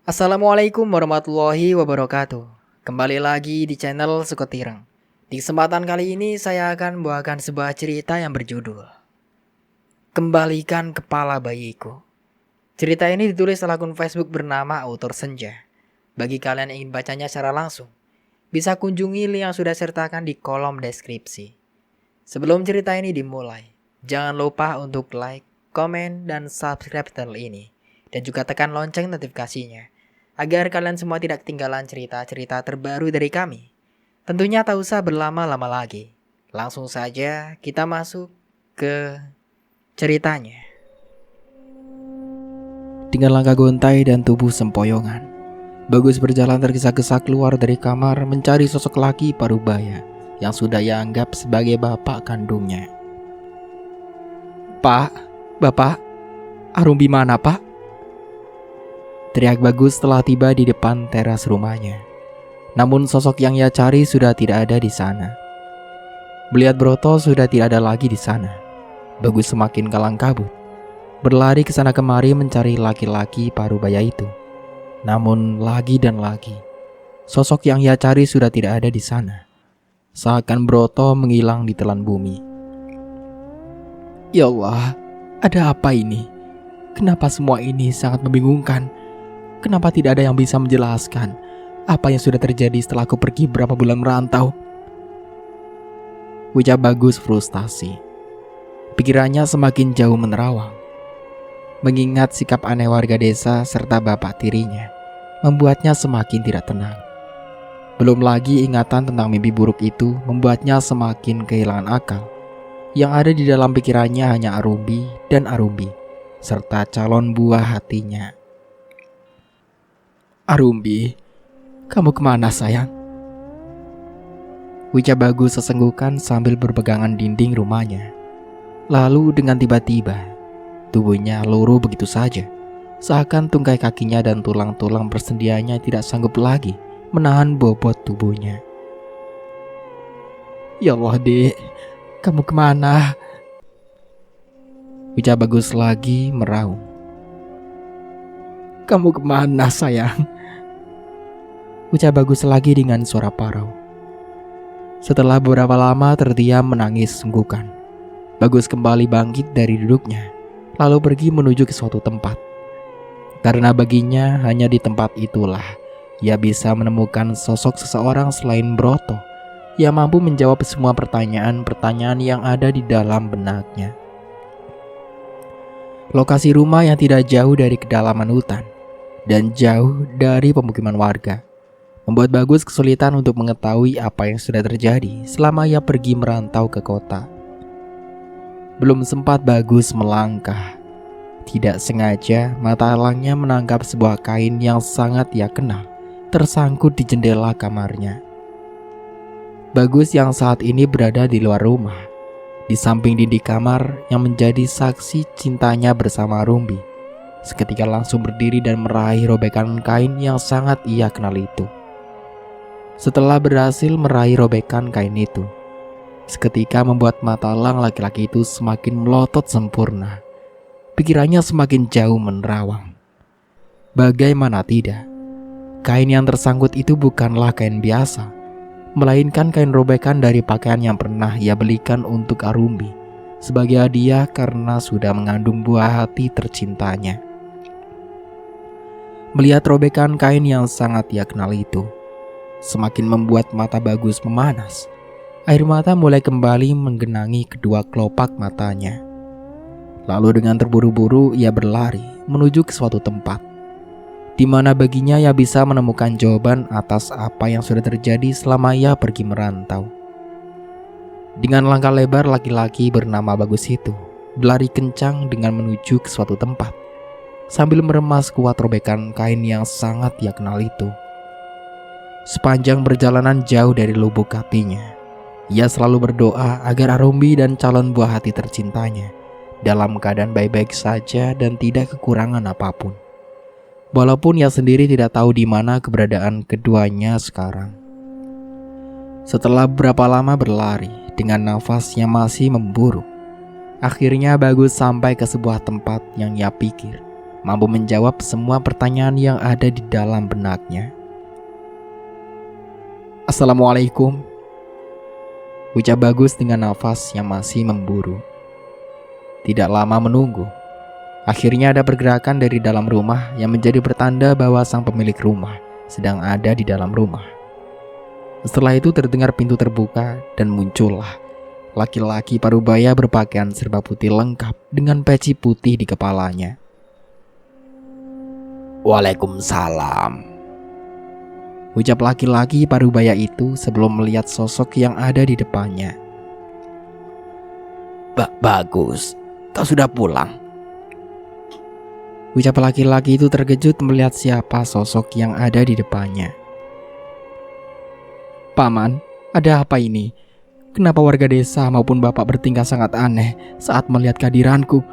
Assalamualaikum warahmatullahi wabarakatuh. Kembali lagi di channel Sukotireng. Di kesempatan kali ini saya akan membawakan sebuah cerita yang berjudul Kembalikan Kepala Bayiku. Cerita ini ditulis oleh akun Facebook bernama Autor Senja. Bagi kalian yang ingin bacanya secara langsung, bisa kunjungi link yang sudah sertakan di kolom deskripsi. Sebelum cerita ini dimulai, jangan lupa untuk like, komen, dan subscribe channel ini. Dan juga tekan lonceng notifikasinya, agar kalian semua tidak ketinggalan cerita-cerita terbaru dari kami. Tentunya tak usah berlama-lama lagi. Langsung saja kita masuk ke ceritanya. Dengan langkah gontai dan tubuh sempoyongan, Bagus berjalan tergesa-gesa keluar dari kamar mencari sosok laki parubaya yang sudah ia anggap sebagai bapak kandungnya. "Pak, Bapak, Arumbi mana, Pak?" teriak Bagus setelah tiba di depan teras rumahnya. Namun sosok yang ia cari sudah tidak ada di sana. Melihat Broto sudah tidak ada lagi di sana, Bagus semakin kalang kabut, berlari ke sana kemari mencari laki-laki parubaya itu. Namun lagi dan lagi, sosok yang ia cari sudah tidak ada di sana. Seakan Broto menghilang di telan bumi. "Ya Allah, ada apa ini? Kenapa semua ini sangat membingungkan? Kenapa tidak ada yang bisa menjelaskan apa yang sudah terjadi setelah aku pergi berapa bulan merantau?" ucap Bagus frustasi. Pikirannya semakin jauh menerawang. Mengingat sikap aneh warga desa serta bapak tirinya membuatnya semakin tidak tenang. Belum lagi ingatan tentang mimpi buruk itu membuatnya semakin kehilangan akal. Yang ada di dalam pikirannya hanya Arumbi dan Arumbi serta calon buah hatinya. "Arumbi, kamu kemana sayang?" ucap Bagus sesenggukan sambil berpegangan dinding rumahnya. Lalu dengan tiba-tiba, tubuhnya luruh begitu saja. Seakan tungkai kakinya dan tulang-tulang persendiannya tidak sanggup lagi menahan bobot tubuhnya. "Ya Allah, Dek, kamu kemana?" ucap Bagus lagi meraung. "Kamu kemana sayang?" ucap Bagus lagi dengan suara parau. Setelah beberapa lama terdiam menangis sunggukan, Bagus kembali bangkit dari duduknya, lalu pergi menuju ke suatu tempat. Karena baginya hanya di tempat itulah ia bisa menemukan sosok seseorang selain Broto yang mampu menjawab semua pertanyaan-pertanyaan yang ada di dalam benaknya. Lokasi rumah yang tidak jauh dari kedalaman hutan dan jauh dari pemukiman warga membuat Bagus kesulitan untuk mengetahui apa yang sudah terjadi selama ia pergi merantau ke kota. Belum sempat Bagus melangkah, tidak sengaja mata elangnya menangkap sebuah kain yang sangat ia kenal tersangkut di jendela kamarnya. Bagus yang saat ini berada di luar rumah, di samping dinding kamar yang menjadi saksi cintanya bersama Arumbi, seketika langsung berdiri dan meraih robekan kain yang sangat ia kenal itu. Setelah berhasil meraih robekan kain itu, seketika membuat mata elang laki-laki itu semakin melotot sempurna. Pikirannya semakin jauh menerawang. Bagaimana tidak, kain yang tersangkut itu bukanlah kain biasa, melainkan kain robekan dari pakaian yang pernah ia belikan untuk Arumbi sebagai hadiah karena sudah mengandung buah hati tercintanya. Melihat robekan kain yang sangat ia kenal itu, semakin membuat mata Bagus memanas. Air mata mulai kembali menggenangi kedua kelopak matanya. Lalu dengan terburu-buru ia berlari menuju ke suatu tempat di mana baginya ia bisa menemukan jawaban atas apa yang sudah terjadi selama ia pergi merantau. Dengan langkah lebar, laki-laki bernama Bagus itu berlari kencang dengan menuju ke suatu tempat sambil meremas kuat robekan kain yang sangat ia kenal itu. Sepanjang perjalanan jauh dari lubuk hatinya, ia selalu berdoa agar Arumbi dan calon buah hati tercintanya dalam keadaan baik-baik saja dan tidak kekurangan apapun. Walaupun ia sendiri tidak tahu di mana keberadaan keduanya sekarang. Setelah beberapa lama berlari dengan nafas yang masih memburu, akhirnya Bagus sampai ke sebuah tempat yang ia pikir mampu menjawab semua pertanyaan yang ada di dalam benaknya. "Assalamualaikum," ucap Bagus dengan nafas yang masih memburu. Tidak lama menunggu, akhirnya ada pergerakan dari dalam rumah yang menjadi pertanda bahwa sang pemilik rumah sedang ada di dalam rumah. Setelah itu terdengar pintu terbuka dan muncullah laki-laki parubaya berpakaian serba putih lengkap dengan peci putih di kepalanya. "Waalaikumsalam," ucap laki-laki parubaya itu sebelum melihat sosok yang ada di depannya. Bagus, kau sudah pulang," ucap laki-laki itu terkejut melihat siapa sosok yang ada di depannya. "Paman, ada apa ini? Kenapa warga desa maupun bapak bertingkah sangat aneh saat melihat kehadiranku?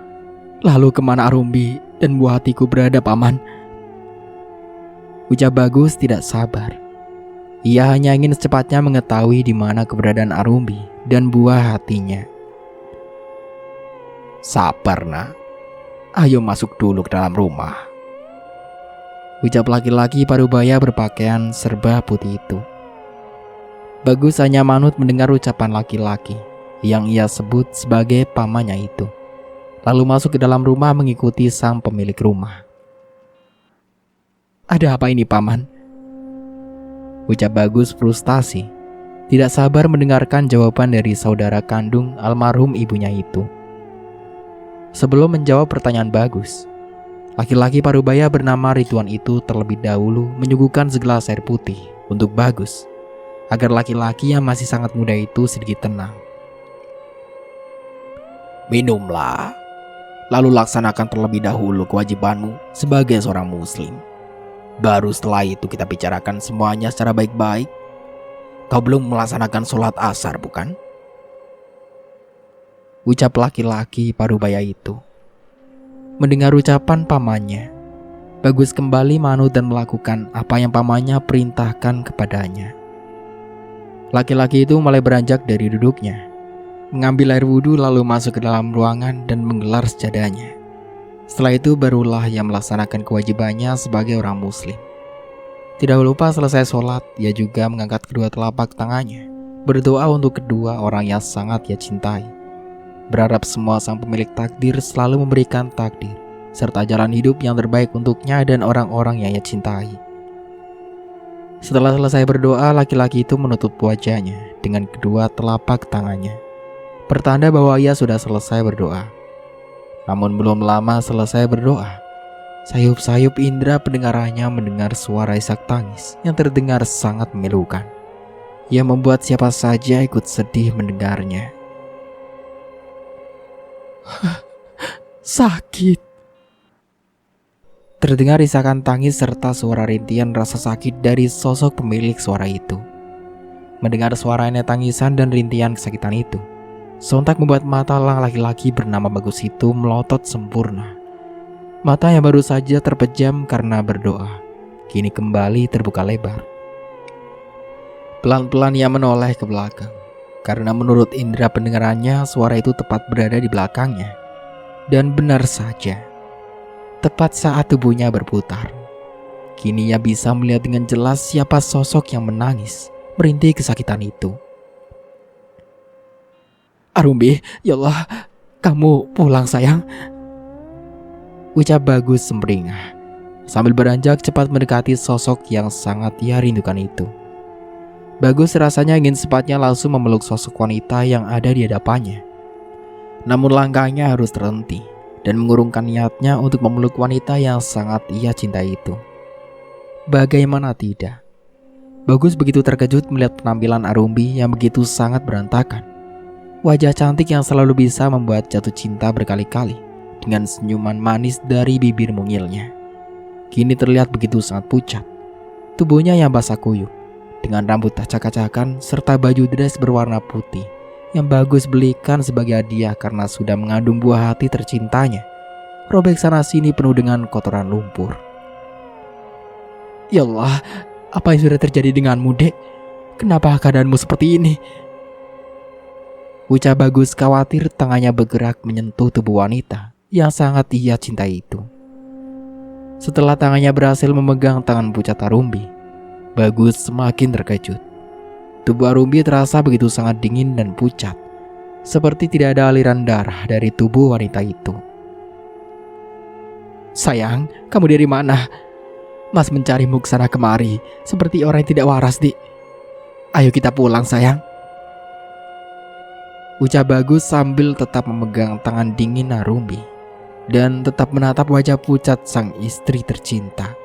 Lalu kemana Arumbi dan buah hatiku berada, Paman?" Ucap Bagus tidak sabar. Ia hanya ingin secepatnya mengetahui di mana keberadaan Arumbi dan buah hatinya. "Sabar, nak. Ayo masuk dulu ke dalam rumah," ucap laki-laki parubaya berpakaian serba putih itu. Bagus hanya manut mendengar ucapan laki-laki yang ia sebut sebagai pamannya itu, lalu masuk ke dalam rumah mengikuti sang pemilik rumah. "Ada apa ini, Paman?" ucap Bagus frustasi, tidak sabar mendengarkan jawaban dari saudara kandung almarhum ibunya itu. Sebelum menjawab pertanyaan Bagus, laki-laki parubaya bernama Ridwan itu terlebih dahulu menyuguhkan segelas air putih untuk Bagus, agar laki-laki yang masih sangat muda itu sedikit tenang. "Minumlah, lalu laksanakan terlebih dahulu kewajibanmu sebagai seorang muslim. Baru setelah itu kita bicarakan semuanya secara baik-baik. Kau belum melaksanakan sholat asar, bukan?" ucap laki-laki parubaya itu. Mendengar ucapan pamannya, Bagus kembali manut dan melakukan apa yang pamannya perintahkan kepadanya. Laki-laki itu mulai beranjak dari duduknya, mengambil air wudhu lalu masuk ke dalam ruangan dan menggelar sajadahnya. Setelah itu barulah ia melaksanakan kewajibannya sebagai orang muslim. Tidak lupa selesai sholat, ia juga mengangkat kedua telapak tangannya, berdoa untuk kedua orang yang sangat ia cintai, berharap semua sang pemilik takdir selalu memberikan takdir serta jalan hidup yang terbaik untuknya dan orang-orang yang ia cintai. Setelah selesai berdoa, laki-laki itu menutup wajahnya dengan kedua telapak tangannya, pertanda bahwa ia sudah selesai berdoa. Namun belum lama selesai berdoa, sayup-sayup indera pendengarannya mendengar suara isak tangis yang terdengar sangat memilukan, yang membuat siapa saja ikut sedih mendengarnya. "Sakit," terdengar isakan tangis serta suara rintian rasa sakit dari sosok pemilik suara itu. Mendengar suaranya tangisan dan rintian kesakitan itu, sontak membuat mata laki-laki bernama Bagus itu melotot sempurna. Mata yang baru saja terpejam karena berdoa, kini kembali terbuka lebar. Pelan-pelan ia menoleh ke belakang, karena menurut indera pendengarannya suara itu tepat berada di belakangnya. Dan benar saja, tepat saat tubuhnya berputar, kini ia bisa melihat dengan jelas siapa sosok yang menangis, merintih kesakitan itu. "Arumbi, ya Allah, kamu pulang sayang," ucap Bagus sumringah, sambil beranjak cepat mendekati sosok yang sangat ia rindukan itu. Bagus rasanya ingin sepatnya langsung memeluk sosok wanita yang ada di hadapannya. Namun langkahnya harus terhenti dan mengurungkan niatnya untuk memeluk wanita yang sangat ia cintai itu. Bagaimana tidak? Bagus begitu terkejut melihat penampilan Arumbi yang begitu sangat berantakan. Wajah cantik yang selalu bisa membuat jatuh cinta berkali-kali dengan senyuman manis dari bibir mungilnya, kini terlihat begitu sangat pucat. Tubuhnya yang basah kuyup, dengan rambut acak-acakan serta baju dress berwarna putih yang Bagus belikan sebagai hadiah karena sudah mengandung buah hati tercintanya, robek sana sini penuh dengan kotoran lumpur. "Ya Allah, apa yang sudah terjadi denganmu, Dek? Kenapa keadaanmu seperti ini?" ucap Bagus khawatir tangannya bergerak menyentuh tubuh wanita yang sangat ia cintai itu. Setelah tangannya berhasil memegang tangan pucat Arumbi, Bagus semakin terkejut. Tubuh Arumbi terasa begitu sangat dingin dan pucat, seperti tidak ada aliran darah dari tubuh wanita itu. "Sayang, kamu dari mana? Mas mencarimu kesana kemari, seperti orang yang tidak waras, Dik. Ayo kita pulang, sayang," ucap Bagus sambil tetap memegang tangan dingin Arumbi dan tetap menatap wajah pucat sang istri tercinta.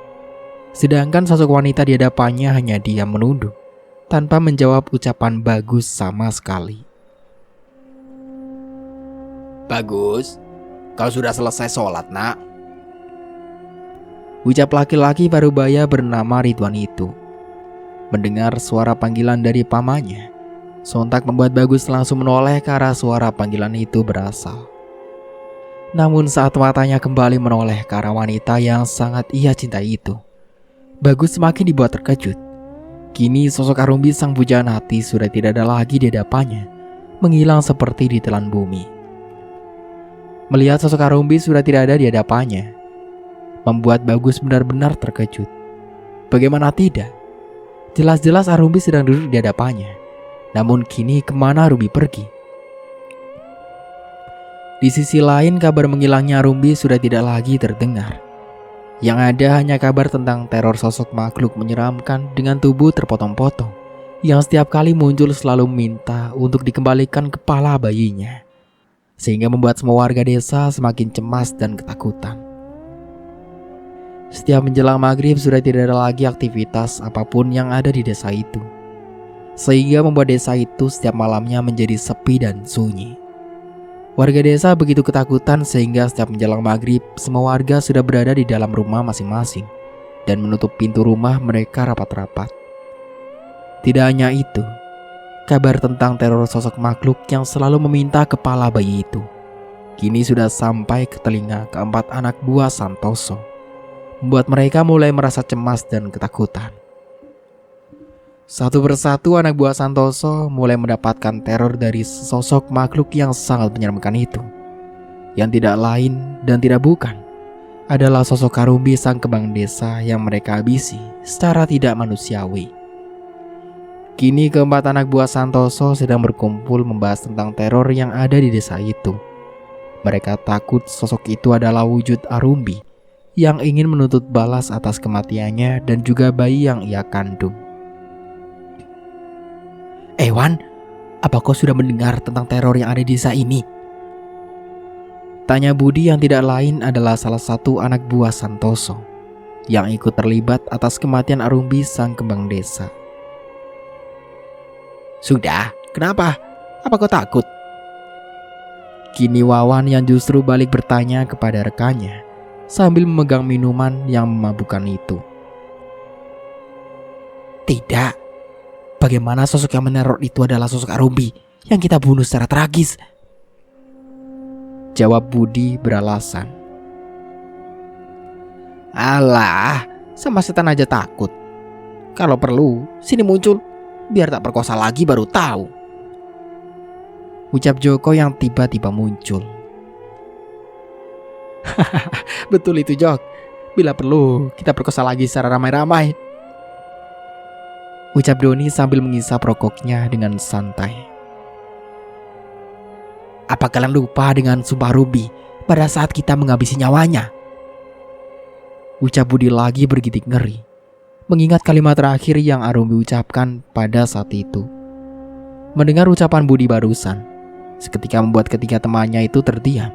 Sedangkan sosok wanita di hadapannya hanya diam menunduk, tanpa menjawab ucapan Bagus sama sekali. "Bagus, kau sudah selesai sholat, nak?" ucap laki-laki parubaya bernama Ridwan itu. Mendengar suara panggilan dari pamannya, sontak membuat Bagus langsung menoleh ke arah suara panggilan itu berasal. Namun saat matanya kembali menoleh ke arah wanita yang sangat ia cintai itu, Bagus semakin dibuat terkejut. Kini sosok Arumbi sang pujaan hati sudah tidak ada lagi di hadapannya, menghilang seperti ditelan bumi. Melihat sosok Arumbi sudah tidak ada di hadapannya, membuat Bagus benar-benar terkejut. Bagaimana tidak? Jelas-jelas Arumbi sedang duduk di hadapannya. Namun kini kemana Arumbi pergi? Di sisi lain, kabar menghilangnya Arumbi sudah tidak lagi terdengar. Yang ada hanya kabar tentang teror sosok makhluk menyeramkan dengan tubuh terpotong-potong, yang setiap kali muncul selalu meminta untuk dikembalikan kepala bayinya, sehingga membuat semua warga desa semakin cemas dan ketakutan. Setiap menjelang maghrib sudah tidak ada lagi aktivitas apapun yang ada di desa itu, sehingga membuat desa itu setiap malamnya menjadi sepi dan sunyi. Warga desa begitu ketakutan sehingga setiap menjelang maghrib semua warga sudah berada di dalam rumah masing-masing dan menutup pintu rumah mereka rapat-rapat. Tidak hanya itu, kabar tentang teror sosok makhluk yang selalu meminta kepala bayi itu kini sudah sampai ke telinga keempat anak buah Santoso, membuat mereka mulai merasa cemas dan ketakutan. Satu persatu anak buah Santoso mulai mendapatkan teror dari sosok makhluk yang sangat menyeramkan itu, yang tidak lain dan tidak bukan adalah sosok Arumbi sang kembang desa yang mereka habisi secara tidak manusiawi. Kini keempat anak buah Santoso sedang berkumpul membahas tentang teror yang ada di desa itu. Mereka takut sosok itu adalah wujud Arumbi yang ingin menuntut balas atas kematiannya dan juga bayi yang ia kandung. Wan, apa kau sudah mendengar tentang teror yang ada di desa ini?" tanya Budi yang tidak lain adalah salah satu anak buah Santoso yang ikut terlibat atas kematian Arumbi sang kembang desa. "Sudah, kenapa? Apa kau takut?" Kini Wawan yang justru balik bertanya kepada rekannya sambil memegang minuman yang memabukkan itu. "Tidak. Bagaimana sosok yang meneror itu adalah sosok Arumbi yang kita bunuh secara tragis?" jawab Budi beralasan. "Alah, sama setan aja takut. Kalau perlu, sini muncul, biar tak perkosa lagi baru tahu," ucap Joko yang tiba-tiba muncul. "Betul itu, Jok. Bila perlu, kita perkosa lagi secara ramai-ramai," ucap Doni sambil mengisap rokoknya dengan santai. "Apa kalian lupa dengan sumpah Arumbi pada saat kita menghabisi nyawanya?" ucap Budi lagi bergidik ngeri, mengingat kalimat terakhir yang Arumbi ucapkan pada saat itu. Mendengar ucapan Budi barusan, seketika membuat ketiga temannya itu terdiam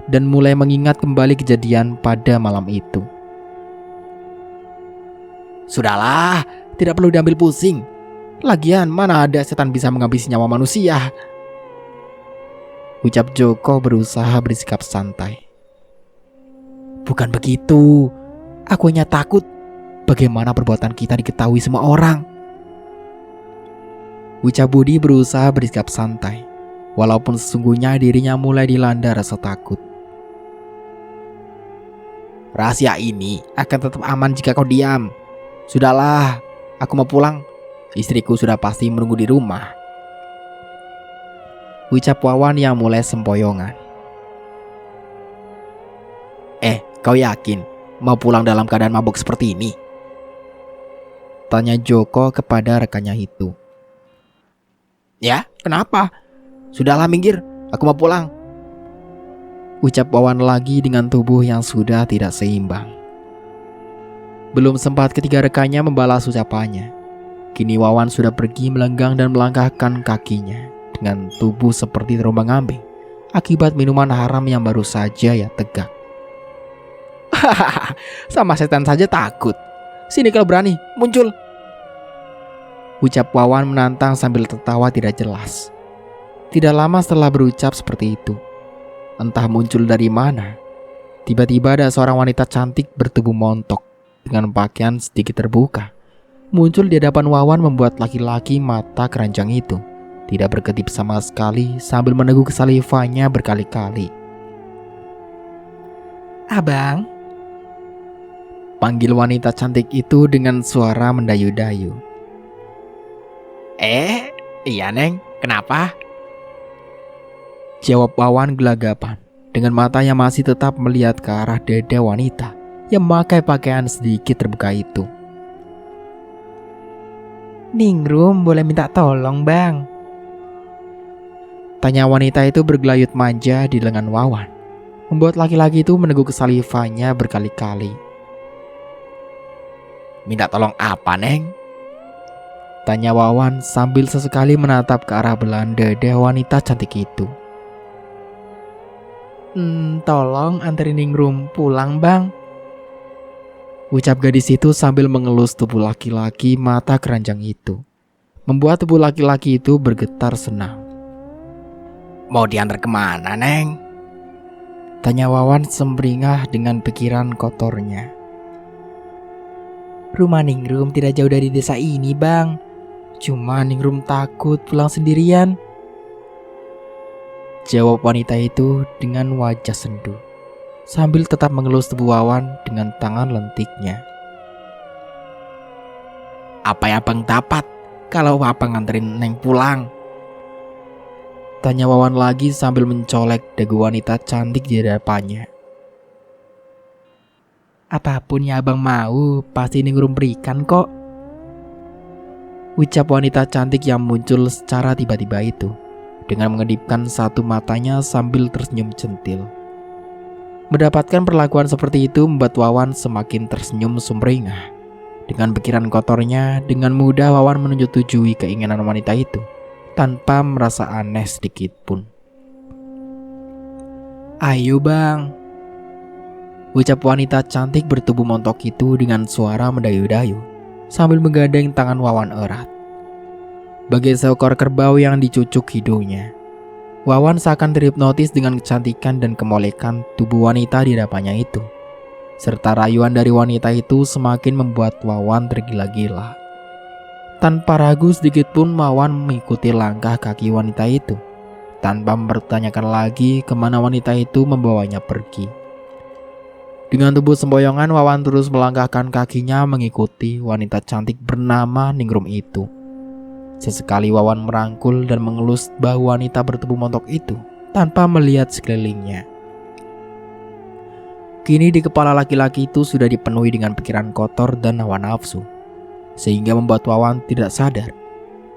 dan mulai mengingat kembali kejadian pada malam itu. "Sudahlah, tidak perlu diambil pusing. Lagian mana ada setan bisa menghabisi nyawa manusia," ucap Joko berusaha bersikap santai. "Bukan begitu. Aku hanya takut bagaimana perbuatan kita diketahui semua orang," ucap Budi berusaha bersikap santai, walaupun sesungguhnya dirinya mulai dilanda rasa takut. "Rahasia ini akan tetap aman jika kau diam. Sudahlah, aku mau pulang. Istriku sudah pasti menunggu di rumah," ucap Wawan yang mulai sempoyongan. Kau yakin mau pulang dalam keadaan mabuk seperti ini? Tanya Joko kepada rekannya itu. Ya, kenapa? Sudahlah minggir, aku mau pulang. Ucap Wawan lagi dengan tubuh yang sudah tidak seimbang. Belum sempat ketiga rekannya membalas ucapannya. Kini Wawan sudah pergi melenggang dan melangkahkan kakinya dengan tubuh seperti terombang-ambing akibat minuman haram yang baru saja ia tegak. Hahaha, sama setan saja takut. Sini kalau berani, muncul. Ucap Wawan menantang sambil tertawa tidak jelas. Tidak lama setelah berucap seperti itu, entah muncul dari mana, tiba-tiba ada seorang wanita cantik bertubuh montok dengan pakaian sedikit terbuka muncul di hadapan Wawan membuat laki-laki mata keranjang itu tidak berkedip sama sekali sambil meneguk salivanya berkali-kali. Abang, panggil wanita cantik itu dengan suara mendayu-dayu. Iya Neng, kenapa? Jawab Wawan gelagapan dengan mata yang masih tetap melihat ke arah dada wanita yang memakai pakaian sedikit terbuka itu. Ningrum boleh minta tolong bang? Tanya wanita itu bergelayut manja di lengan Wawan, membuat laki-laki itu meneguk salivanya berkali-kali. Minta tolong apa Neng? Tanya Wawan sambil sesekali menatap ke arah belahan dada wanita cantik itu. Tolong anterin Ningrum pulang bang. Ucap gadis itu sambil mengelus tubuh laki-laki mata keranjang itu, membuat tubuh laki-laki itu bergetar senang. Mau diantar kemana Neng? Tanya Wawan sumringah dengan pikiran kotornya. Rumah Ningrum tidak jauh dari desa ini bang. Cuma Ningrum takut pulang sendirian. Jawab wanita itu dengan wajah sendu, sambil tetap mengelus tubuh Wawan dengan tangan lentiknya. Apa yang abang dapat kalau abang nganterin Neng pulang? Tanya Wawan lagi sambil mencolek dagu wanita cantik di hadapannya. Apapun yang abang mau, pasti Ningrum berikan kok. Ucap wanita cantik yang muncul secara tiba-tiba itu, dengan mengedipkan satu matanya sambil tersenyum centil. Mendapatkan perlakuan seperti itu membuat Wawan semakin tersenyum sumringah. Dengan pikiran kotornya, dengan mudah Wawan menyetujui keinginan wanita itu, tanpa merasa aneh sedikit pun. Ayo bang. Ucap wanita cantik bertubuh montok itu dengan suara mendayu-dayu, sambil menggandeng tangan Wawan erat. Bagai seekor kerbau yang dicucuk hidungnya, Wawan seakan terhipnotis dengan kecantikan dan kemolekan tubuh wanita di hadapannya itu. Serta rayuan dari wanita itu semakin membuat Wawan tergila-gila. Tanpa ragu sedikit pun Wawan mengikuti langkah kaki wanita itu, tanpa mempertanyakan lagi kemana wanita itu membawanya pergi. Dengan tubuh semboyongan Wawan terus melangkahkan kakinya mengikuti wanita cantik bernama Ningrum itu. Sesekali Wawan merangkul dan mengelus bahu wanita bertubuh montok itu tanpa melihat sekelilingnya. Kini di kepala laki-laki itu sudah dipenuhi dengan pikiran kotor dan hawa nafsu, sehingga membuat Wawan tidak sadar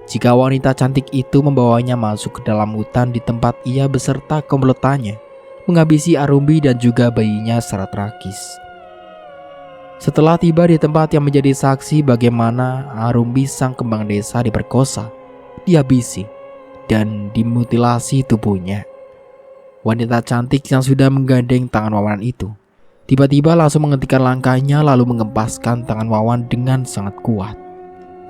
jika wanita cantik itu membawanya masuk ke dalam hutan di tempat ia beserta komplotannya menghabisi Arumbi dan juga bayinya secara tragis. Setelah tiba di tempat yang menjadi saksi bagaimana Arumbi sang kembang desa diperkosa, dihabisi, dan dimutilasi tubuhnya, wanita cantik yang sudah menggandeng tangan Wawan itu tiba-tiba langsung menghentikan langkahnya lalu mengempaskan tangan Wawan dengan sangat kuat,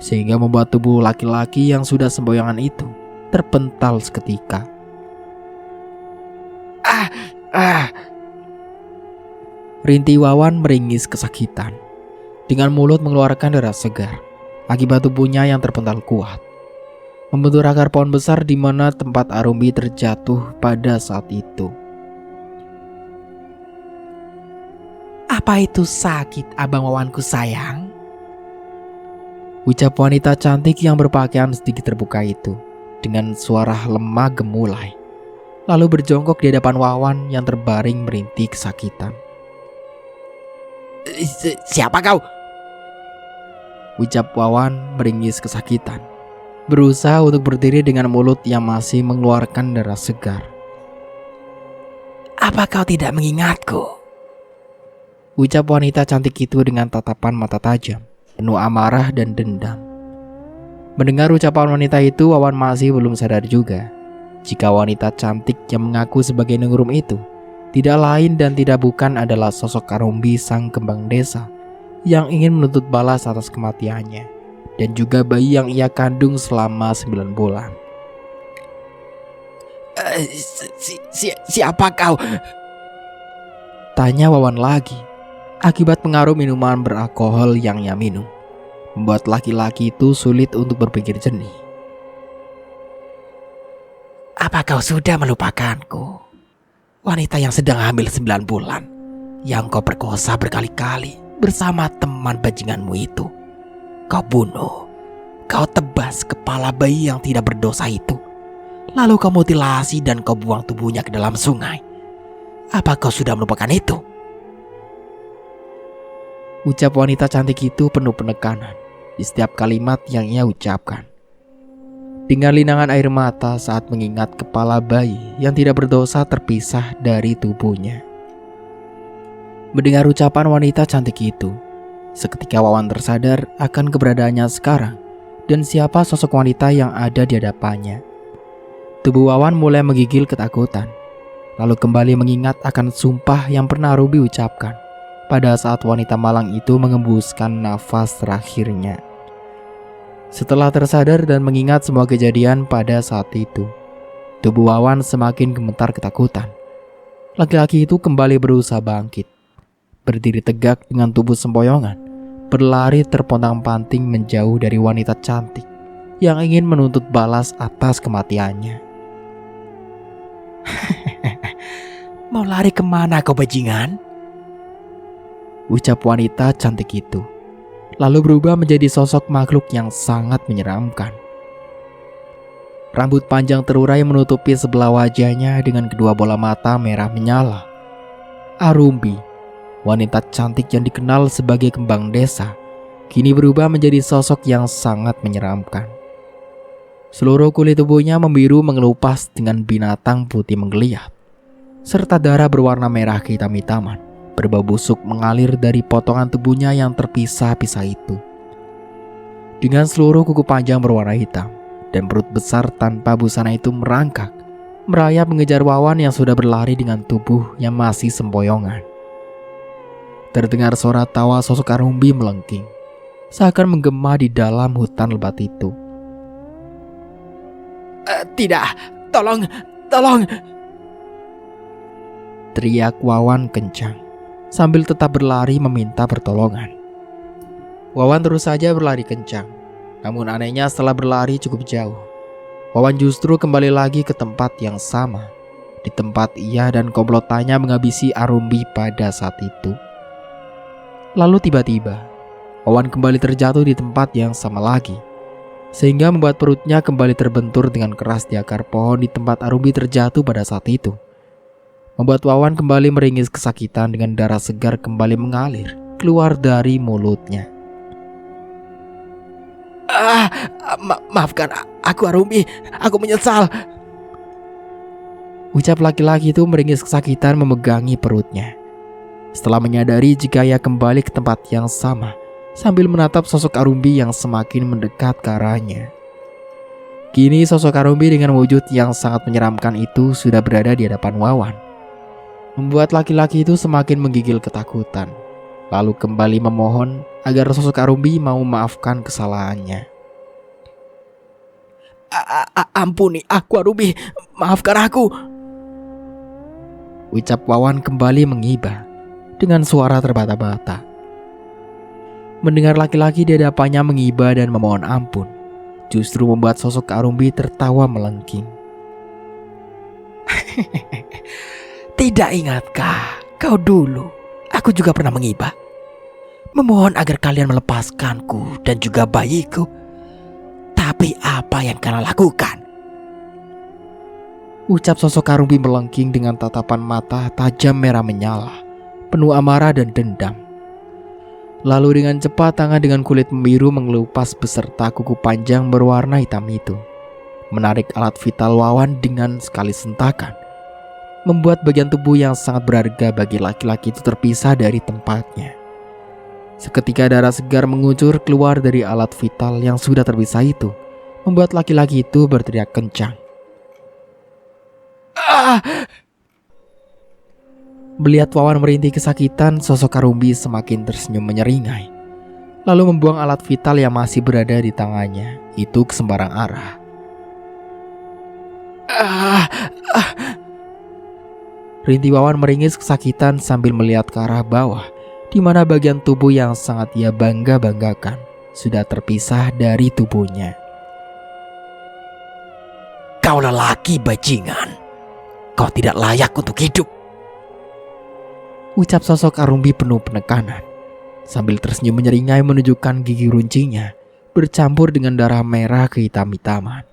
sehingga membuat tubuh laki-laki yang sudah semboyangan itu terpental seketika. Rintih Wawan meringis kesakitan, dengan mulut mengeluarkan darah segar akibat tubuhnya yang terpental kuat, membentur akar pohon besar di mana tempat Arumbi terjatuh pada saat itu. Apa itu sakit abang Wawanku sayang? Ucap wanita cantik yang berpakaian sedikit terbuka itu dengan suara lemah gemulai, lalu berjongkok di hadapan Wawan yang terbaring merintih kesakitan. Siapa kau? Ucap Wawan meringis kesakitan, berusaha untuk berdiri dengan mulut yang masih mengeluarkan darah segar. Apa kau tidak mengingatku? Ucap wanita cantik itu dengan tatapan mata tajam, penuh amarah dan dendam. Mendengar ucapan wanita itu, Wawan masih belum sadar juga jika wanita cantik yang mengaku sebagai Ningrum itu tidak lain dan tidak bukan adalah sosok Karumbi sang kembang desa yang ingin menuntut balas atas kematiannya dan juga bayi yang ia kandung selama 9 bulan. Siapa kau? Tanya Wawan lagi. Akibat pengaruh minuman beralkohol yang ia minum, membuat laki-laki itu sulit untuk berpikir jernih. Apa kau sudah melupakanku? Wanita yang sedang hamil 9 bulan, yang kau perkosa berkali-kali bersama teman bajinganmu itu. Kau bunuh, kau tebas kepala bayi yang tidak berdosa itu. Lalu kau mutilasi dan kau buang tubuhnya ke dalam sungai. Apa kau sudah melupakan itu? Ucap wanita cantik itu penuh penekanan di setiap kalimat yang ia ucapkan. Dengan linangan air mata saat mengingat kepala bayi yang tidak berdosa terpisah dari tubuhnya. Mendengar ucapan wanita cantik itu, seketika Wawan tersadar akan keberadaannya sekarang dan siapa sosok wanita yang ada di hadapannya. Tubuh Wawan mulai menggigil ketakutan, lalu kembali mengingat akan sumpah yang pernah Ruby ucapkan pada saat wanita malang itu mengembuskan nafas terakhirnya. Setelah tersadar dan mengingat semua kejadian pada saat itu, tubuh Wawan semakin gemetar ketakutan. Laki-laki itu kembali berusaha bangkit, berdiri tegak dengan tubuh sempoyongan, berlari terpontang-panting menjauh dari wanita cantik yang ingin menuntut balas atas kematiannya. Mau lari kemana kau bajingan? Ucap wanita cantik itu, lalu berubah menjadi sosok makhluk yang sangat menyeramkan. Rambut panjang terurai menutupi sebelah wajahnya dengan kedua bola mata merah menyala. Arumbi, wanita cantik yang dikenal sebagai kembang desa, kini berubah menjadi sosok yang sangat menyeramkan. Seluruh kulit tubuhnya membiru mengelupas dengan binatang putih menggeliat, serta darah berwarna merah kehitam-hitaman berbau busuk mengalir dari potongan tubuhnya yang terpisah-pisah itu. Dengan seluruh kuku panjang berwarna hitam dan perut besar tanpa busana itu merangkak, merayap mengejar Wawan yang sudah berlari dengan tubuh yang masih sempoyongan. Terdengar suara tawa sosok Arumbi melengking, seakan menggema di dalam hutan lebat itu. Tidak, tolong. Teriak Wawan kencang, sambil tetap berlari meminta pertolongan. Wawan terus saja berlari kencang, namun anehnya setelah berlari cukup jauh, Wawan justru kembali lagi ke tempat yang sama, di tempat ia dan komplotannya menghabisi Arumbi pada saat itu. Lalu tiba-tiba, Wawan kembali terjatuh di tempat yang sama lagi, sehingga membuat perutnya kembali terbentur dengan keras di akar pohon di tempat Arumbi terjatuh pada saat itu. Membuat Wawan kembali meringis kesakitan dengan darah segar kembali mengalir keluar dari mulutnya. Maafkan aku Arumbi, aku menyesal. Ucap laki-laki itu meringis kesakitan memegangi perutnya. Setelah menyadari jika ia kembali ke tempat yang sama, sambil menatap sosok Arumbi yang semakin mendekat ke arahnya. Kini sosok Arumbi dengan wujud yang sangat menyeramkan itu sudah berada di hadapan Wawan, membuat laki-laki itu semakin menggigil ketakutan, lalu kembali memohon agar sosok Arumbi mau memaafkan kesalahannya. Ampuni aku Arumbi, maafkan aku. Ucap Wawan kembali mengibah dengan suara terbata-bata. Mendengar laki-laki di hadapannya mengibah dan memohon ampun, justru membuat sosok Arumbi tertawa melengking. Tidak ingatkah kau dulu, aku juga pernah mengibah, memohon agar kalian melepaskanku dan juga bayiku. Tapi apa yang kalian lakukan? Ucap sosok Arumbi melengking dengan tatapan mata tajam merah menyala, penuh amarah dan dendam. Lalu dengan cepat tangan dengan kulit membiru mengelupas beserta kuku panjang berwarna hitam itu, menarik alat vital Wawan dengan sekali sentakan, membuat bagian tubuh yang sangat berharga bagi laki-laki itu terpisah dari tempatnya. Seketika darah segar mengucur keluar dari alat vital yang sudah terpisah itu, membuat laki-laki itu berteriak kencang. Ah! Melihat Wawan merintih kesakitan, sosok Karumbi semakin tersenyum menyeringai, lalu membuang alat vital yang masih berada di tangannya itu ke sembarang arah. Rintih Wawan meringis kesakitan sambil melihat ke arah bawah, di mana bagian tubuh yang sangat ia bangga-banggakan sudah terpisah dari tubuhnya. Kau lelaki bajingan. Kau tidak layak untuk hidup, ucap sosok Karumbi penuh penekanan, sambil tersenyum menyeringai menunjukkan gigi runcingnya bercampur dengan darah merah kehitam-hitaman.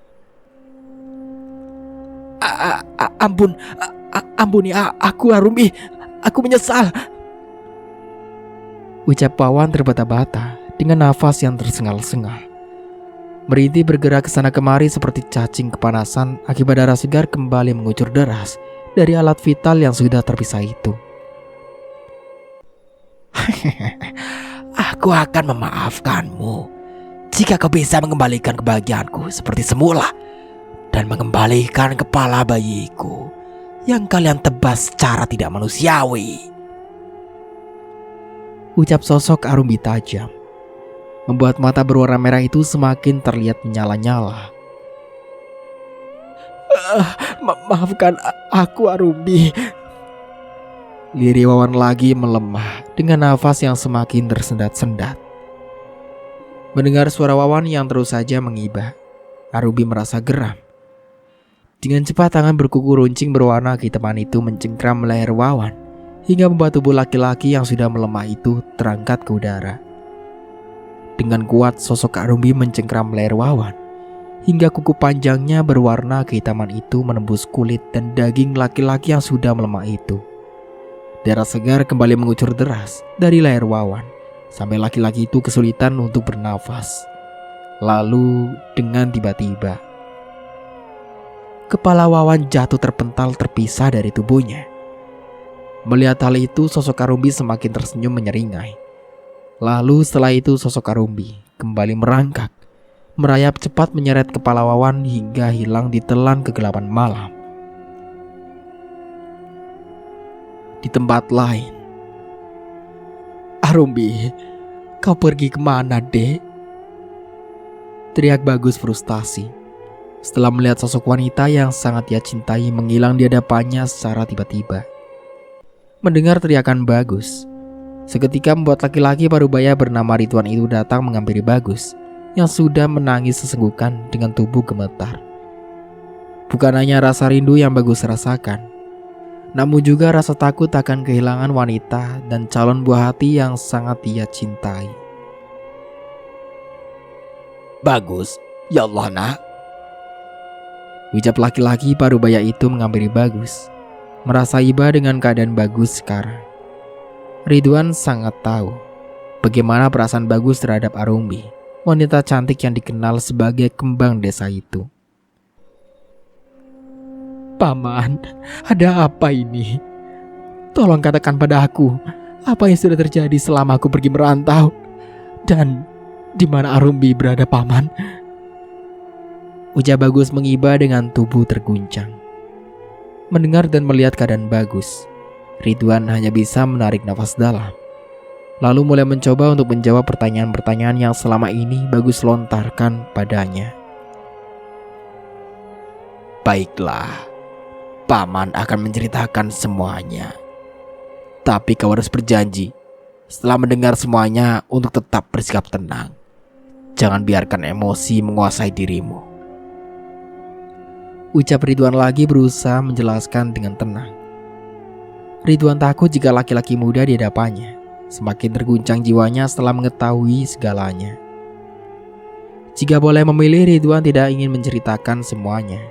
Ampuni aku Karumbi. Aku menyesal, ucap Wawan terbata-bata dengan nafas yang tersengal-sengal. Merintih bergerak ke sana kemari seperti cacing kepanasan akibat darah segar kembali mengucur deras dari alat vital yang sudah terpisah itu. Aku akan memaafkanmu jika kau bisa mengembalikan kebahagiaanku seperti semula dan mengembalikan kepala bayiku yang kalian tebas secara tidak manusiawi, ucap sosok Karumbi tajam, membuat mata berwarna merah itu semakin terlihat menyala-nyala. Maafkan aku Karumbi. Lirik Wawan lagi melemah dengan nafas yang semakin tersendat-sendat. Mendengar suara Wawan yang terus saja mengibah, Karumbi merasa geram. Dengan cepat tangan berkuku runcing berwarna kehitaman itu mencengkram leher Wawan hingga membuat tubuh laki-laki yang sudah melemah itu terangkat ke udara. Dengan kuat sosok Karumbi mencengkram leher Wawan hingga kuku panjangnya berwarna kehitaman itu menembus kulit dan daging laki-laki yang sudah melemah itu. Darah segar kembali mengucur deras dari leher Wawan sampai laki-laki itu kesulitan untuk bernafas. Lalu dengan tiba-tiba kepala Wawan jatuh terpental terpisah dari tubuhnya. Melihat hal itu, sosok Karumbi semakin tersenyum menyeringai. Lalu setelah itu sosok Karumbi kembali merangkak, merayap cepat menyeret kepala Wawan hingga hilang ditelan kegelapan malam. Di tempat lain, Karumbi, kau pergi kemana, Dek? teriak Bagus frustasi setelah melihat sosok wanita yang sangat ia cintai menghilang di hadapannya secara tiba-tiba. Mendengar teriakan Bagus, seketika membuat laki-laki parubaya bernama Ridwan itu datang menghampiri Bagus yang sudah menangis sesenggukan dengan tubuh gemetar. Bukan hanya rasa rindu yang Bagus rasakan, namun juga rasa takut akan kehilangan wanita dan calon buah hati yang sangat ia cintai. Bagus, ya Allah nak, ucap laki-laki parubaya itu menghampiri Bagus, merasa iba dengan keadaan Bagus sekarang. Ridwan sangat tahu bagaimana perasaan Bagus terhadap Arumbi, wanita cantik yang dikenal sebagai kembang desa itu. Paman, ada apa ini? Tolong katakan pada aku apa yang sudah terjadi selama aku pergi merantau dan di mana Arumbi berada, Paman? Ucap Bagus mengiba dengan tubuh terguncang. Mendengar dan melihat keadaan Bagus, Ridwan hanya bisa menarik nafas dalam, lalu mulai mencoba untuk menjawab pertanyaan-pertanyaan yang selama ini Bagus lontarkan padanya. Baiklah, Paman akan menceritakan semuanya. Tapi kau harus berjanji setelah mendengar semuanya untuk tetap bersikap tenang. Jangan biarkan emosi menguasai dirimu, ucap Ridwan lagi berusaha menjelaskan dengan tenang. Ridwan takut jika laki-laki muda di hadapannya semakin terguncang jiwanya setelah mengetahui segalanya. Jika boleh memilih, Ridwan tidak ingin menceritakan semuanya.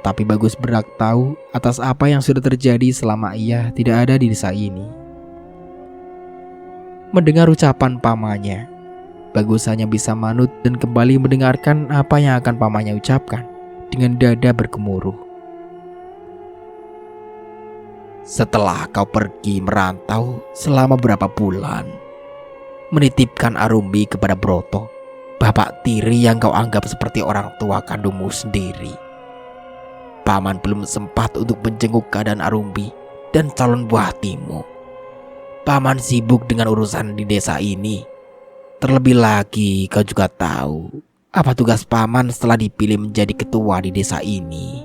Tapi Bagus berhak tahu atas apa yang sudah terjadi selama ia tidak ada di desa ini. Mendengar ucapan pamannya, Bagus hanya bisa manut dan kembali mendengarkan apa yang akan pamannya ucapkan dengan dada bergemuruh. Setelah kau pergi merantau selama berapa bulan, menitipkan Arumbi kepada Broto, bapak tiri yang kau anggap seperti orang tua kandungmu sendiri. Paman belum sempat untuk menjenguk keadaan Arumbi dan calon buah hatimu. Paman sibuk dengan urusan di desa ini. Terlebih lagi kau juga tahu apa tugas paman setelah dipilih menjadi ketua di desa ini.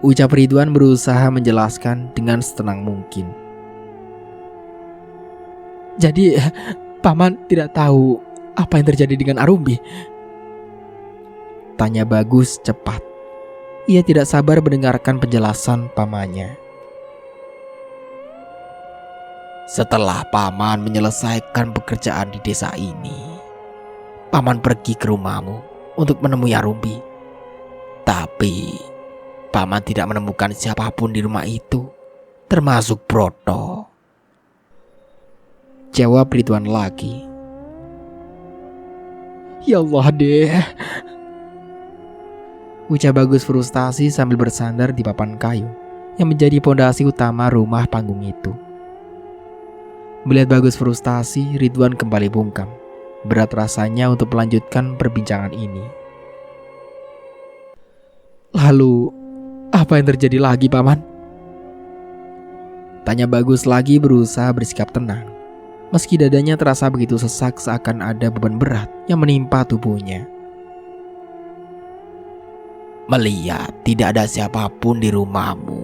Ucap Ridwan berusaha menjelaskan dengan setenang mungkin. Jadi paman tidak tahu apa yang terjadi dengan Arumbi? Tanya Bagus cepat. Ia tidak sabar mendengarkan penjelasan pamannya. Setelah paman menyelesaikan pekerjaan di desa ini, paman pergi ke rumahmu untuk menemui Arumbi. Tapi paman tidak menemukan siapapun di rumah itu, termasuk Broto. Jawab Ridwan lagi. Ya Allah deh. Ucap Bagus frustasi sambil bersandar di papan kayu yang menjadi pondasi utama rumah panggung itu. Melihat Bagus frustasi, Ridwan kembali bungkam. Berat rasanya untuk melanjutkan perbincangan ini. Lalu, apa yang terjadi lagi, Paman? Tanya Bagus lagi berusaha bersikap tenang. Meski dadanya terasa begitu sesak seakan ada beban berat yang menimpa tubuhnya. Melihat tidak ada siapapun di rumahmu,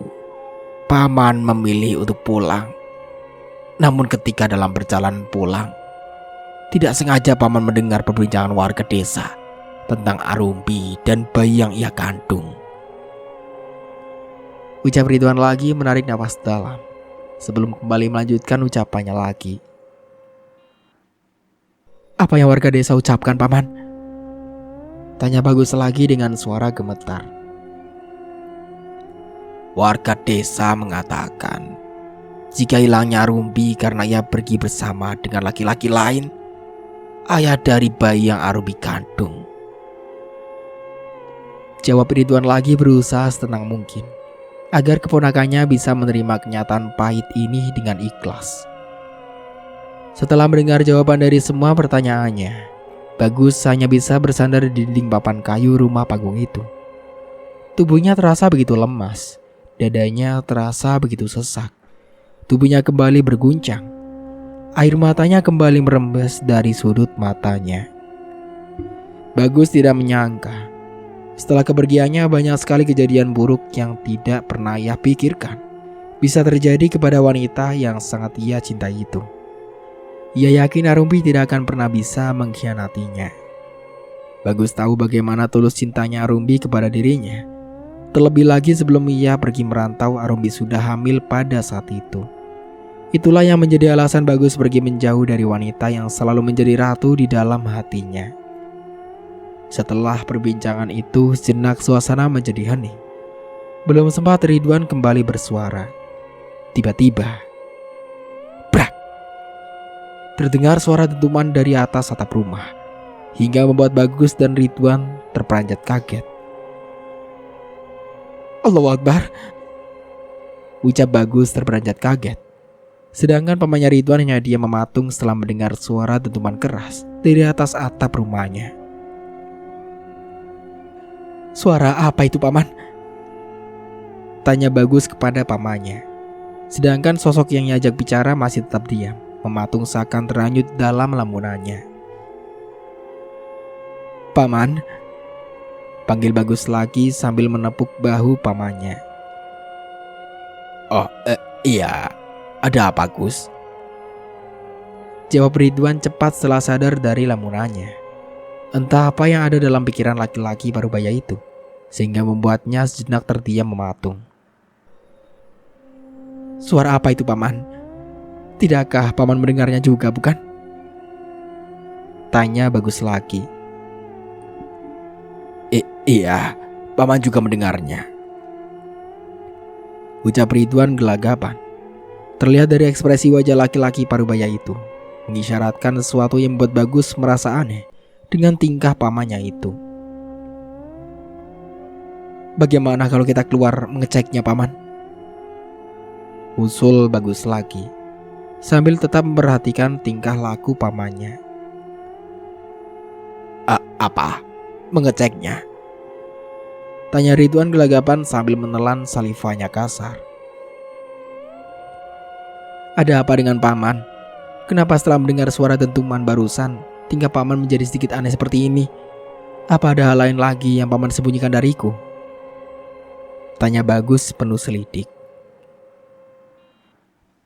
paman memilih untuk pulang. Namun ketika dalam perjalanan pulang, tidak sengaja paman mendengar perbincangan warga desa tentang Arumbi dan bayi yang ia kandung. Ucap Ridwan lagi menarik nafas dalam sebelum kembali melanjutkan ucapannya lagi. Apa yang warga desa ucapkan, Paman? Tanya Bagus lagi dengan suara gemetar. Warga desa mengatakan jika hilangnya Arumbi karena ia pergi bersama dengan laki-laki lain, ayah dari bayi yang Arumbi kandung. Jawab Ridwan lagi berusaha setenang mungkin agar keponakannya bisa menerima kenyataan pahit ini dengan ikhlas. Setelah mendengar jawaban dari semua pertanyaannya, Bagus hanya bisa bersandar di dinding papan kayu rumah panggung itu. Tubuhnya terasa begitu lemas, dadanya terasa begitu sesak. Tubuhnya kembali berguncang. Air matanya kembali merembes dari sudut matanya. Bagus tidak menyangka, setelah kepergiannya banyak sekali kejadian buruk yang tidak pernah ia pikirkan bisa terjadi kepada wanita yang sangat ia cintai itu. Ia yakin Arumbi tidak akan pernah bisa mengkhianatinya. Bagus tahu bagaimana tulus cintanya Arumbi kepada dirinya. Terlebih lagi sebelum ia pergi merantau, Arumbi sudah hamil pada saat itu. Itulah yang menjadi alasan Bagus pergi menjauh dari wanita yang selalu menjadi ratu di dalam hatinya. Setelah perbincangan itu, sejenak suasana menjadi hening. Belum sempat Ridwan kembali bersuara. Tiba-tiba, brak! Terdengar suara dentuman dari atas atap rumah, hingga membuat Bagus dan Ridwan terperanjat kaget. Allahu Akbar! Ucap Bagus terperanjat kaget. Sedangkan pamannya Ridwan hanya diam mematung setelah mendengar suara dentuman keras dari atas atap rumahnya. Suara apa itu, Paman? Tanya Bagus kepada pamannya. Sedangkan sosok yang diajak bicara masih tetap diam, mematung seakan terhanyut dalam lamunannya. Paman, panggil Bagus lagi sambil menepuk bahu pamannya. Oh, iya. Ada apa, Gus? Jawab Ridwan cepat setelah sadar dari lamunannya. Entah apa yang ada dalam pikiran laki-laki parubaya itu, sehingga membuatnya sejenak terdiam mematung. Suara apa itu, Paman? Tidakkah Paman mendengarnya juga, bukan? Tanya Bagus lagi. Iya, paman juga mendengarnya. Ucap Ridwan gelagapan. Terlihat dari ekspresi wajah laki-laki parubaya itu, mengisyaratkan sesuatu yang membuat Bagus merasa aneh dengan tingkah pamannya itu. Bagaimana kalau kita keluar mengeceknya, Paman? Usul Bagus lagi, sambil tetap memperhatikan tingkah laku pamannya. Apa? Mengeceknya? Tanya Ridwan gelagapan sambil menelan salivanya kasar. Ada apa dengan Paman? Kenapa setelah mendengar suara dentuman barusan, tingkah Paman menjadi sedikit aneh seperti ini? Apa ada hal lain lagi yang Paman sembunyikan dariku? Tanya Bagus penuh selidik.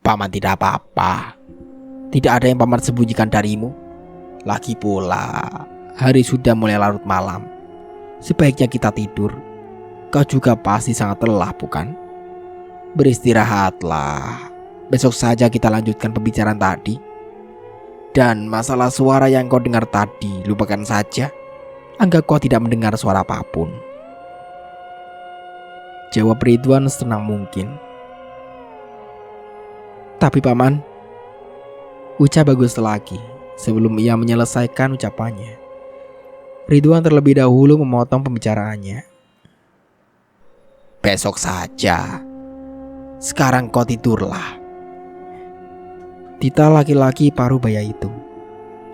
Paman tidak apa-apa. Tidak ada yang Paman sembunyikan darimu. Lagi pula, hari sudah mulai larut malam. Sebaiknya kita tidur. Kau juga pasti sangat lelah, bukan? Beristirahatlah. Besok saja kita lanjutkan pembicaraan tadi. Dan masalah suara yang kau dengar tadi, lupakan saja. Anggap kau tidak mendengar suara apapun. Jawab Ridwan setenang mungkin. Tapi Paman, ucap Bagus lagi sebelum ia menyelesaikan ucapannya. Ridwan terlebih dahulu memotong pembicaraannya. Besok saja. Sekarang kau tidurlah. Tita laki-laki parubaya itu,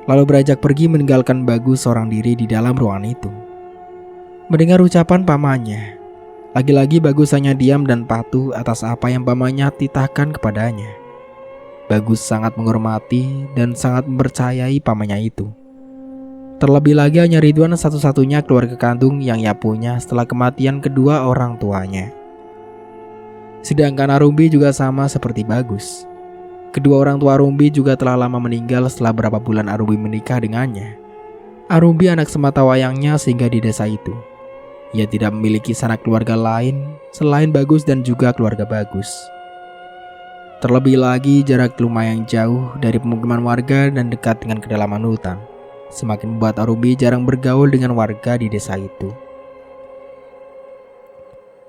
lalu beranjak pergi meninggalkan Bagus seorang diri di dalam ruangan itu. Mendengar ucapan pamannya, lagi-lagi Bagus hanya diam dan patuh atas apa yang pamannya titahkan kepadanya. Bagus sangat menghormati dan sangat mempercayai pamannya itu. Terlebih lagi hanya Ridwan satu-satunya keluarga kandung yang ia punya setelah kematian kedua orang tuanya. Sedangkan Arumbi juga sama seperti Bagus. Kedua orang tua Arumbi juga telah lama meninggal setelah berapa bulan Arumbi menikah dengannya. Arumbi anak semata wayangnya sehingga di desa itu ia tidak memiliki sanak keluarga lain selain Bagus dan juga keluarga Bagus. Terlebih lagi jarak lumayan jauh dari pemukiman warga dan dekat dengan kedalaman hutan, semakin membuat Arumbi jarang bergaul dengan warga di desa itu.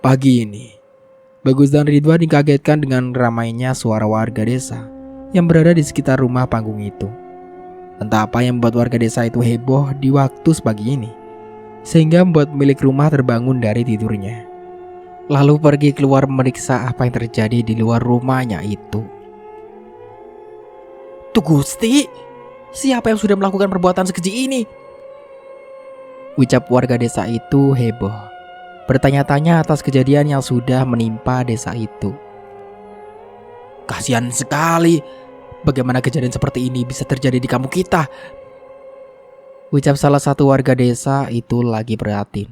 Pagi ini, Bagus dan Ridwan dikagetkan dengan ramainya suara warga desa yang berada di sekitar rumah panggung itu. Entah apa yang membuat warga desa itu heboh di waktu sepagi ini, sehingga membuat pemilik rumah terbangun dari tidurnya, lalu pergi keluar memeriksa apa yang terjadi di luar rumahnya itu. Tuh Gusti, siapa yang sudah melakukan perbuatan sekeji ini? Ucap warga desa itu heboh, bertanya-tanya atas kejadian yang sudah menimpa desa itu. Kasihan sekali, bagaimana kejadian seperti ini bisa terjadi di kampung kita? Ucap salah satu warga desa itu lagi prihatin.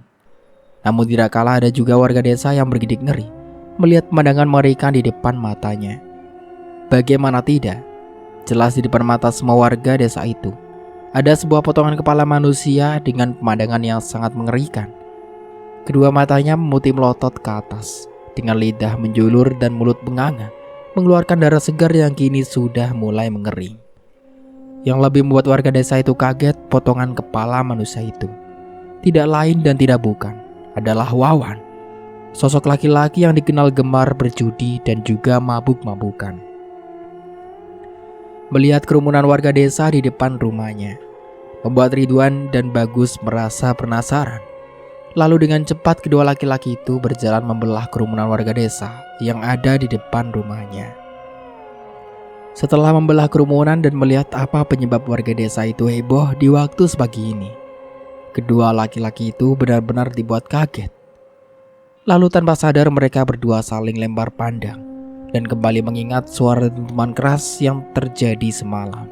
Namun tidak kalah ada juga warga desa yang bergidik ngeri melihat pemandangan mengerikan di depan matanya. Bagaimana tidak? Jelas di depan mata semua warga desa itu ada sebuah potongan kepala manusia dengan pemandangan yang sangat mengerikan. Kedua matanya memutih melotot ke atas, dengan lidah menjulur dan mulut benganga mengeluarkan darah segar yang kini sudah mulai mengering. Yang lebih membuat warga desa itu kaget, potongan kepala manusia itu tidak lain dan tidak bukan adalah Wawan, sosok laki-laki yang dikenal gemar berjudi dan juga mabuk-mabukan. Melihat kerumunan warga desa di depan rumahnya membuat Ridwan dan Bagus merasa penasaran. Lalu dengan cepat kedua laki-laki itu berjalan membelah kerumunan warga desa yang ada di depan rumahnya. Setelah membelah kerumunan dan melihat apa penyebab warga desa itu heboh di waktu sepagi ini, kedua laki-laki itu benar-benar dibuat kaget. Lalu tanpa sadar mereka berdua saling lempar pandang dan kembali mengingat suara dentuman keras yang terjadi semalam.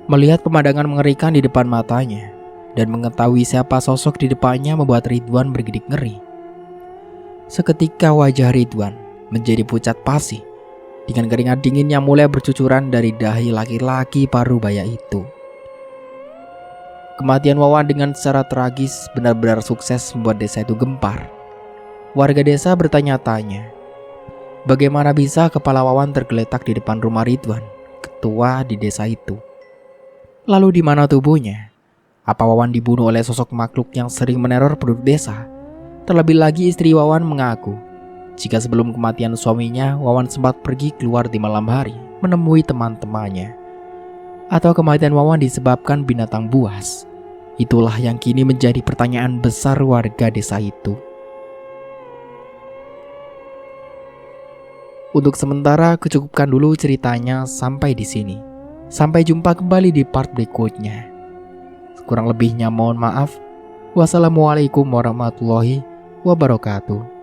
Melihat pemandangan mengerikan di depan matanya dan mengetahui siapa sosok di depannya membuat Ridwan bergidik ngeri. Seketika wajah Ridwan menjadi pucat pasi dengan keringat dingin yang mulai bercucuran dari dahi laki-laki parubaya itu. Kematian Wawan dengan secara tragis benar-benar sukses membuat desa itu gempar. Warga desa bertanya-tanya, bagaimana bisa kepala Wawan tergeletak di depan rumah Ridwan, ketua di desa itu? Lalu di mana tubuhnya? Apa Wawan dibunuh oleh sosok makhluk yang sering meneror penduduk desa? Terlebih lagi istri Wawan mengaku jika sebelum kematian suaminya, Wawan sempat pergi keluar di malam hari menemui teman-temannya. Atau kematian Wawan disebabkan binatang buas? Itulah yang kini menjadi pertanyaan besar warga desa itu. Untuk sementara, aku cukupkan dulu ceritanya sampai di sini. Sampai jumpa kembali di part berikutnya. Kurang lebihnya mohon maaf. Wassalamualaikum warahmatullahi wabarakatuh.